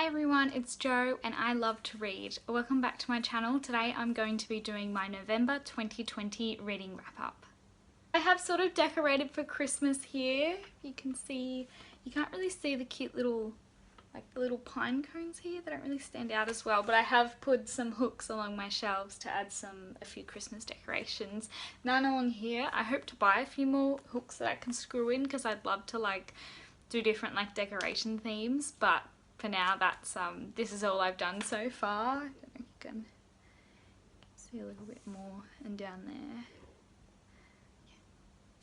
Hi everyone, it's Jo and I love to read. Welcome back to my channel. Today I'm going to be doing my November 2020 reading wrap up. I have sort of decorated for Christmas here. You can see, you can't really see the cute little, like the little pine cones here. They don't really stand out as well, but I have put some hooks along my shelves to add a few Christmas decorations. None along here. I hope to buy a few more hooks that I can screw in because I'd love to do different decoration themes, but for now that's this is all I've done so far. I don't know if you can see a little bit more and down there.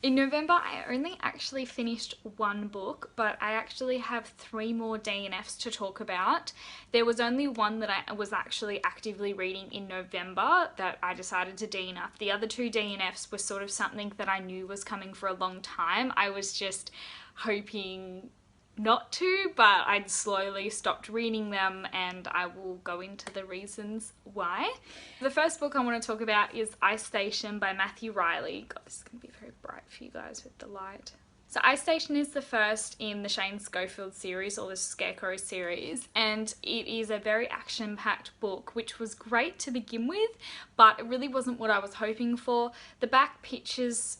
In November I only actually finished one book, but I actually have 3 more DNFs to talk about. There was only one that I was actually actively reading in November that I decided to DNF. The other 2 DNFs were sort of something that I knew was coming for a long time. I was just hoping not to, but I'd slowly stopped reading them and I will go into the reasons why. The first book I want to talk about is Ice Station by Matthew Reilly. God, this is going to be very bright for you guys with the light. So Ice Station is the first in the Shane Schofield series, or the Scarecrow series, and it is a very action-packed book, which was great to begin with, but it really wasn't what I was hoping for. The back pictures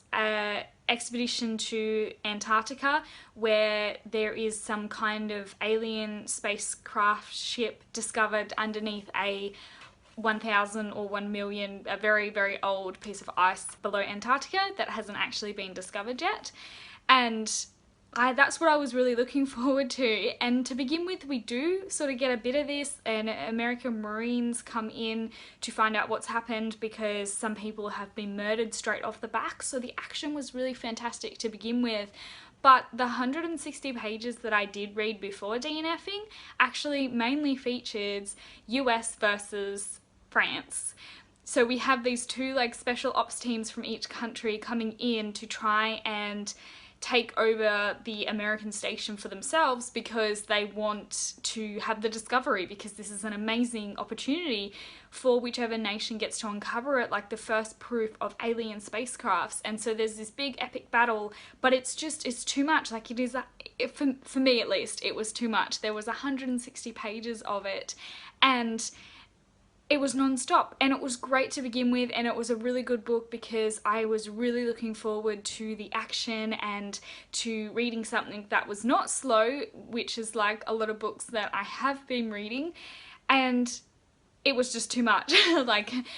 expedition to Antarctica where there is some kind of alien spacecraft ship discovered underneath a 1,000 or 1 million, a very, very old piece of ice below Antarctica that hasn't actually been discovered yet. And that's what I was really looking forward to. And to begin with, we do sort of get a bit of this, and American Marines come in to find out what's happened because some people have been murdered straight off the back. So the action was really fantastic to begin with. But the 160 pages that I did read before DNFing actually mainly featured US versus France. So we have these 2 special ops teams from each country coming in to try and take over the American station for themselves because they want to have the discovery, because this is an amazing opportunity for whichever nation gets to uncover it, like the first proof of alien spacecrafts. And so there's this big epic battle, but it's too much. Like it is, for me at least, it was too much. There was 160 pages of it and it was non-stop, and it was great to begin with, and it was a really good book because I was really looking forward to the action and to reading something that was not slow, which is like a lot of books that I have been reading, and it was just too much.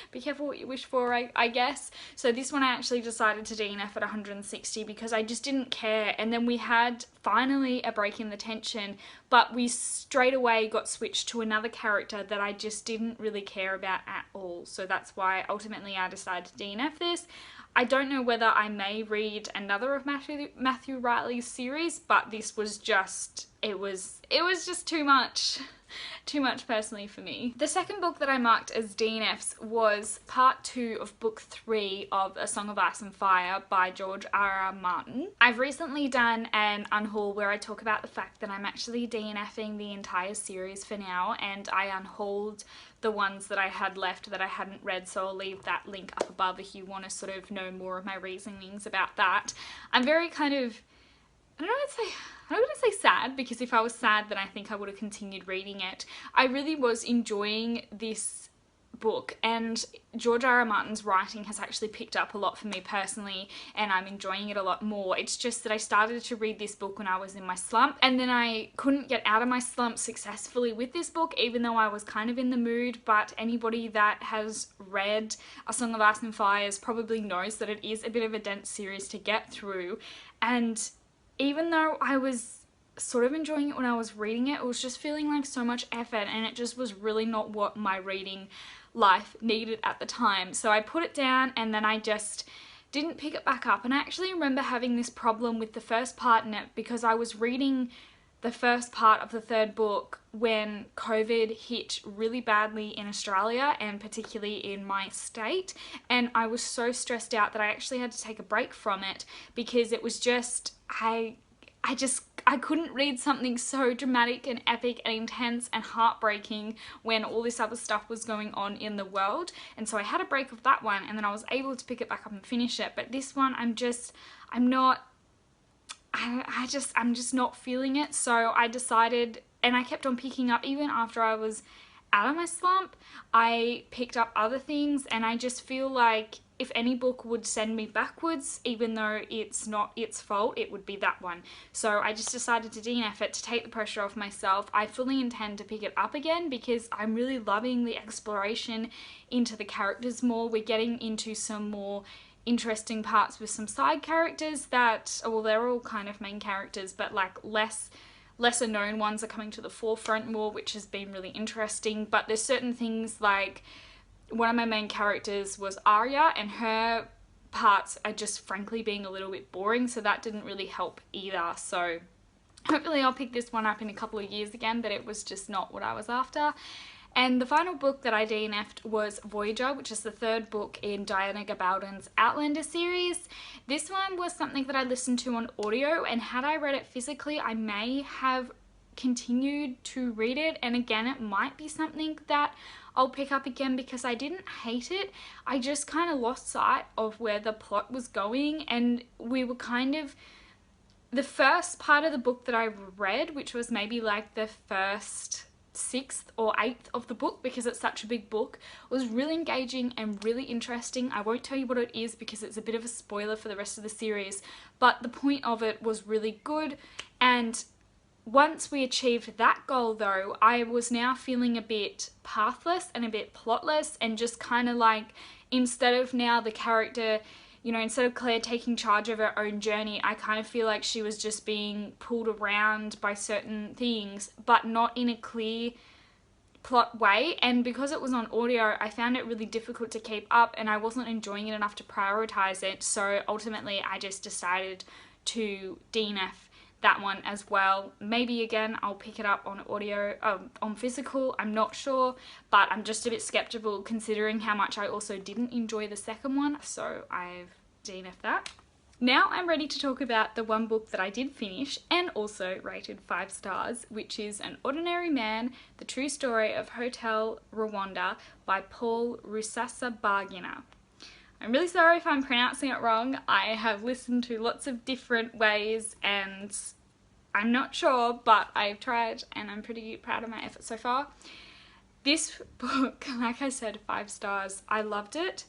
Be careful what you wish for, I guess. So this one I actually decided to DNF at 160 because I just didn't care. And then we had finally a break in the tension, but we straight away got switched to another character that I just didn't really care about at all. So that's why ultimately I decided to DNF this. I don't know whether I may read another of Matthew Reilly's series, but this was just, it was just too much. Too much personally for me. The second book that I marked as DNFs was part 2 of book 3 of A Song of Ice and Fire by George R.R. Martin. I've recently done an unhaul where I talk about the fact that I'm actually DNFing the entire series for now, and I unhauled the ones that I had left that I hadn't read, so I'll leave that link up above if you want to sort of know more of my reasonings about that. I'm very kind of, I don't want to say sad, because if I was sad then I think I would have continued reading it. I really was enjoying this book, and George R.R. Martin's writing has actually picked up a lot for me personally, and I'm enjoying it a lot more. It's just that I started to read this book when I was in my slump, and then I couldn't get out of my slump successfully with this book, even though I was kind of in the mood. But anybody that has read A Song of Ice and Fire probably knows that it is a bit of a dense series to get through, and even though I was sort of enjoying it when I was reading it, it was just feeling like so much effort, and it just was really not what my reading life needed at the time. So I put it down, and then I just didn't pick it back up. And I actually remember having this problem with the first part in it because I was reading the first part of the 3rd book when COVID hit really badly in Australia, and particularly in my state, and I was so stressed out that I actually had to take a break from it because it was just, I couldn't read something so dramatic and epic and intense and heartbreaking when all this other stuff was going on in the world. And so I had a break of that one, and then I was able to pick it back up and finish it. But this one, I'm just not feeling it. So I decided and I kept on picking up even after I was out of my slump. I picked up other things, and I just feel like if any book would send me backwards, even though it's not its fault, it would be that one. So I just decided to DNF it to take the pressure off myself. I fully intend to pick it up again because I'm really loving the exploration into the characters more. We're getting into some more interesting parts with some side characters that, well, they're all kind of main characters, but like lesser known ones are coming to the forefront more, which has been really interesting. But there's certain things like one of my main characters was Arya, and her parts are just frankly being a little bit boring, so that didn't really help either. So hopefully I'll pick this one up in a couple of years again, but it was just not what I was after. And the final book that I DNF'd was Voyager, which is the third book in Diana Gabaldon's Outlander series. This one was something that I listened to on audio, and had I read it physically, I may have continued to read it, and again, it might be something that I'll pick up again because I didn't hate it. I just kind of lost sight of where the plot was going, and we were kind of, the first part of the book that I read, which was maybe like the first 6th or 8th of the book, because it's such a big book, was really engaging and really interesting. I won't tell you what it is because it's a bit of a spoiler for the rest of the series, but the point of it was really good. And once we achieved that goal though, I was now feeling a bit pathless and a bit plotless, and just kind of like, instead of now the character, you know, instead of Claire taking charge of her own journey, I kind of feel like she was just being pulled around by certain things, but not in a clear plot way. And because it was on audio, I found it really difficult to keep up, and I wasn't enjoying it enough to prioritize it. So ultimately I just decided to DNF that one as well. Maybe again I'll pick it up on audio, on physical, I'm not sure, but I'm just a bit skeptical considering how much I also didn't enjoy the second one, so I've DNF'd that. Now I'm ready to talk about the one book that I did finish and also rated 5 stars, which is An Ordinary Man, The True Story of Hotel Rwanda by Paul Rusesabagina. I'm really sorry if I'm pronouncing it wrong. I have listened to lots of different ways and I'm not sure, but I've tried and I'm pretty proud of my efforts so far. This book, like I said, 5 stars. I loved it.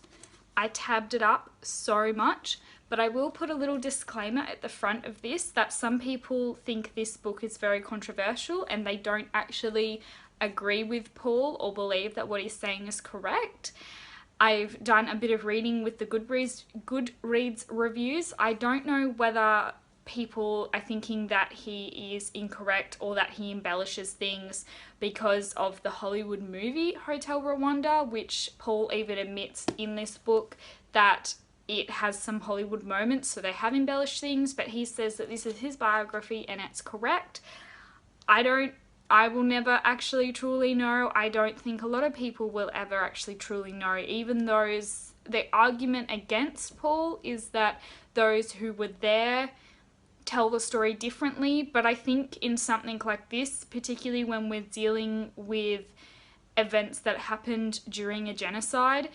I tabbed it up so much, but I will put a little disclaimer at the front of this that some people think this book is very controversial and they don't actually agree with Paul or believe that what he's saying is correct. I've done a bit of reading with the Goodreads reviews. I don't know whether people are thinking that he is incorrect or that he embellishes things because of the Hollywood movie Hotel Rwanda, which Paul even admits in this book that it has some Hollywood moments, so they have embellished things, but he says that this is his biography and it's correct. I will never actually truly know. I don't think a lot of people will ever actually truly know, even those, the argument against Paul is that those who were there tell the story differently. But I think in something like this, particularly when we're dealing with events that happened during a genocide,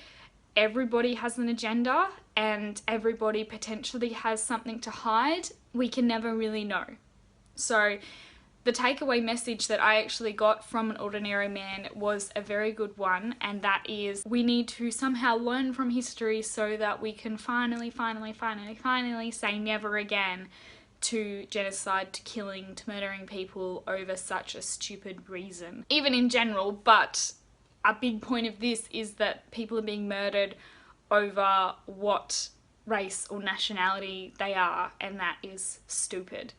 everybody has an agenda and everybody potentially has something to hide. We can never really know. So the takeaway message that I actually got from An Ordinary Man was a very good one, and that is we need to somehow learn from history so that we can finally say never again to genocide, to killing, to murdering people over such a stupid reason. Even in general, but a big point of this is that people are being murdered over what race or nationality they are, and that is stupid.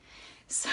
So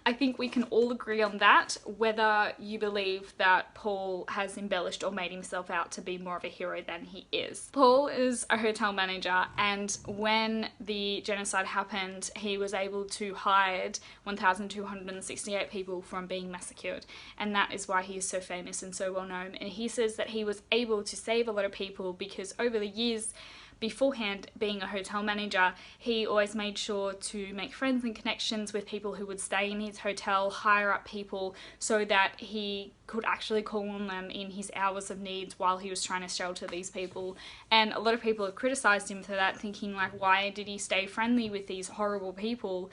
I think we can all agree on that, whether you believe that Paul has embellished or made himself out to be more of a hero than he is. Paul is a hotel manager, and when the genocide happened, he was able to hide 1,268 people from being massacred, and that is why he is so famous and so well known. And he says that he was able to save a lot of people because over the years beforehand, being a hotel manager, he always made sure to make friends and connections with people who would stay in his hotel, hire up people so that he could actually call on them in his hours of needs while he was trying to shelter these people. And a lot of people have criticised him for that, thinking like, why did he stay friendly with these horrible people?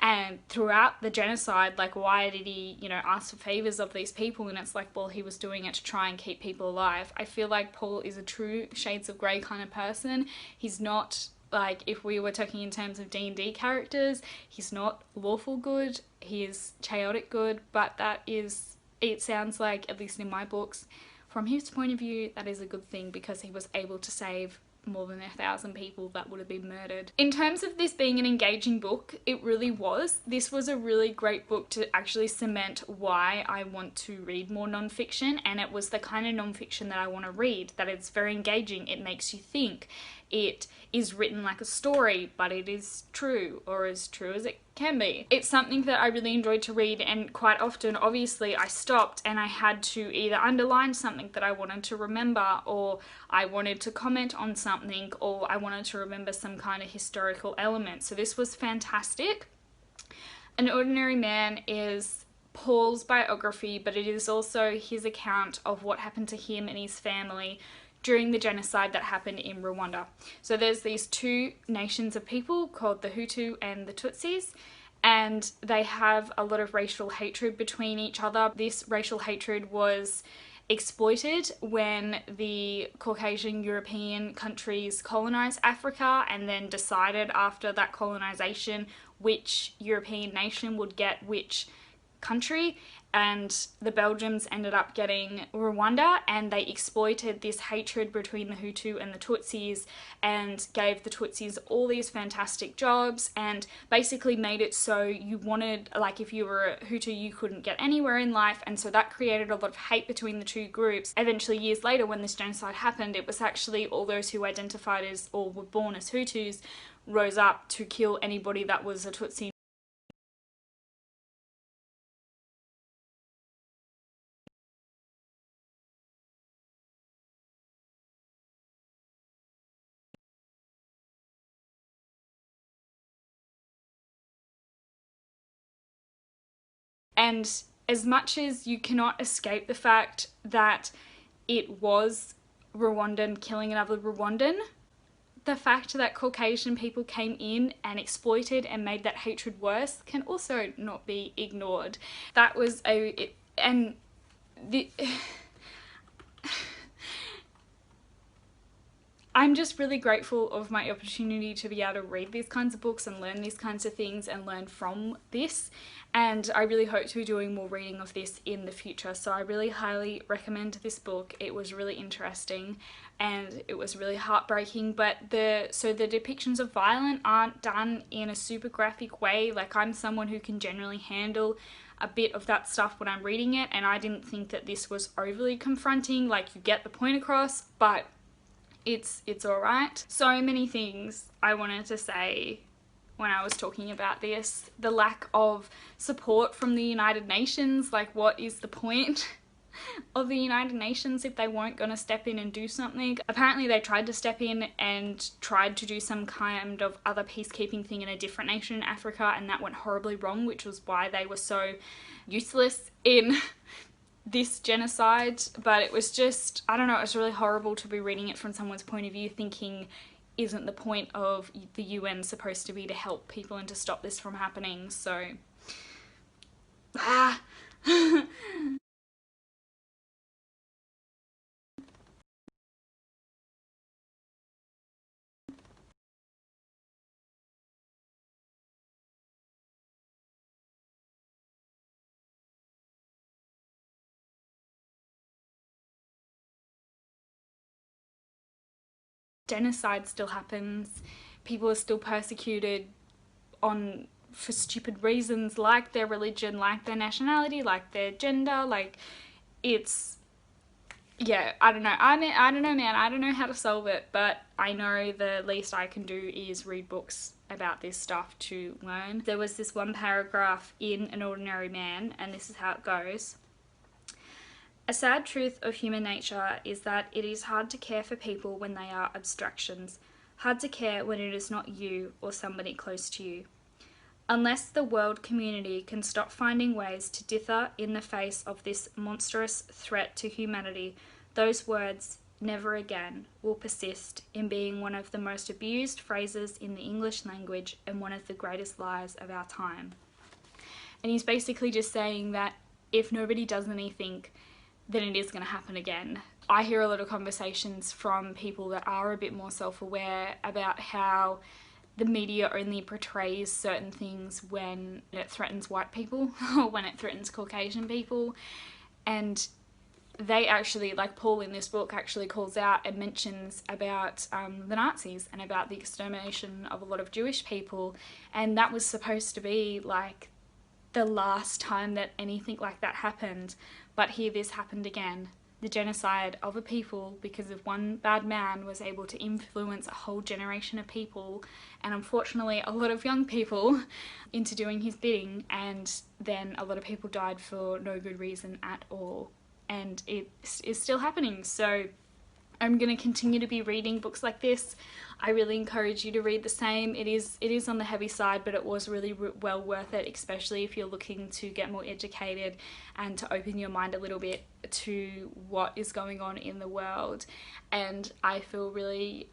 And throughout the genocide, like, why did he, you know, ask for favors of these people? And it's like, well, he was doing it to try and keep people alive. I feel like Paul is a true Shades of Grey kind of person. He's not, like, if we were talking in terms of D&D characters, he's not lawful good, he is chaotic good, but that is, it sounds like, at least in my books, from his point of view, that is a good thing because he was able to save more than 1,000 people that would have been murdered. In terms of this being an engaging book, it really was. This was a really great book to actually cement why I want to read more non-fiction, and it was the kind of non-fiction that I want to read, that it's very engaging, it makes you think, it is written like a story, but it is true, or as true as it can be. It's something that I really enjoyed to read, and quite often, obviously, I stopped and I had to either underline something that I wanted to remember, or I wanted to comment on something, or I wanted to remember some kind of historical element. So this was fantastic. An Ordinary Man is Paul's biography, but it is also his account of what happened to him and his family during the genocide that happened in Rwanda. So there's these two nations of people called the Hutu and the Tutsis, and they have a lot of racial hatred between each other. This racial hatred was exploited when the Caucasian European countries colonized Africa, and then decided after that colonization which European nation would get which country, and the Belgians ended up getting Rwanda, and they exploited this hatred between the Hutu and the Tutsis and gave the Tutsis all these fantastic jobs, and basically made it so you wanted, like, if you were a Hutu you couldn't get anywhere in life, and so that created a lot of hate between the two groups. Eventually, years later, when this genocide happened, it was actually all those who identified as or were born as Hutus rose up to kill anybody that was a Tutsi. And as much as you cannot escape the fact that it was Rwandan killing another Rwandan, the fact that Caucasian people came in and exploited and made that hatred worse can also not be ignored. That was I'm just really grateful of my opportunity to be able to read these kinds of books and learn these kinds of things and learn from this, and I really hope to be doing more reading of this in the future. So I really highly recommend this book. It was really interesting and it was really heartbreaking, but the depictions of violence aren't done in a super graphic way. Like, I'm someone who can generally handle a bit of that stuff when I'm reading it, and I didn't think that this was overly confronting. Like, you get the point across, but it's alright. So many things I wanted to say when I was talking about this. The lack of support from the United Nations. Like, what is the point of the United Nations if they weren't going to step in and do something? Apparently they tried to step in and tried to do some kind of other peacekeeping thing in a different nation in Africa, and that went horribly wrong, which was why they were so useless in this genocide. But it was just, I don't know, it was really horrible to be reading it from someone's point of view, thinking, isn't the point of the UN supposed to be to help people and to stop this from happening? So genocide still happens. People are still persecuted for stupid reasons, like their religion, like their nationality, like their gender. Like, it's, yeah, I don't know. I don't know, man. I don't know how to solve it, but I know the least I can do is read books about this stuff to learn. There was this one paragraph in An Ordinary Man, and this is how it goes. A sad truth of human nature is that it is hard to care for people when they are abstractions, hard to care when it is not you or somebody close to you. Unless the world community can stop finding ways to dither in the face of this monstrous threat to humanity, those words, never again will persist in being one of the most abused phrases in the English language and one of the greatest lies of our time. And he's basically just saying that if nobody does anything, then it is going to happen again. I hear a lot of conversations from people that are a bit more self-aware about how the media only portrays certain things when it threatens white people or when it threatens Caucasian people. And they actually, like Paul in this book, actually calls out and mentions about the Nazis and about the extermination of a lot of Jewish people. And that was supposed to be like the last time that anything like that happened. But here this happened again. The genocide of a people because of one bad man was able to influence a whole generation of people, and unfortunately a lot of young people, into doing his bidding, and then a lot of people died for no good reason at all. And it is still happening. So I'm going to continue to be reading books like this. I really encourage you to read the same. It is on the heavy side, but it was really well worth it, especially if you're looking to get more educated and to open your mind a little bit to what is going on in the world. And I feel really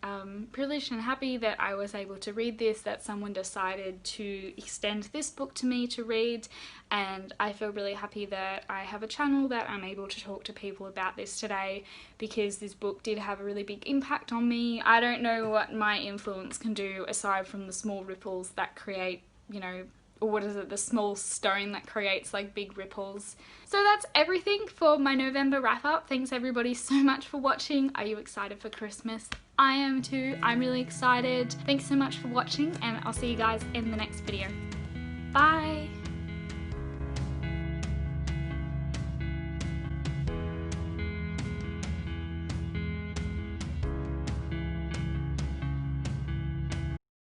privileged and happy that I was able to read this, that someone decided to extend this book to me to read, and I feel really happy that I have a channel that I'm able to talk to people about this today, because this book did have a really big impact on me. I don't know what my influence can do aside from the small ripples that create, you know, or what is it, the small stone that creates like big ripples. So that's everything for my November wrap up. Thanks everybody so much for watching. Are you excited for Christmas? I am too. I'm really excited. Thanks so much for watching, and I'll see you guys in the next video. Bye!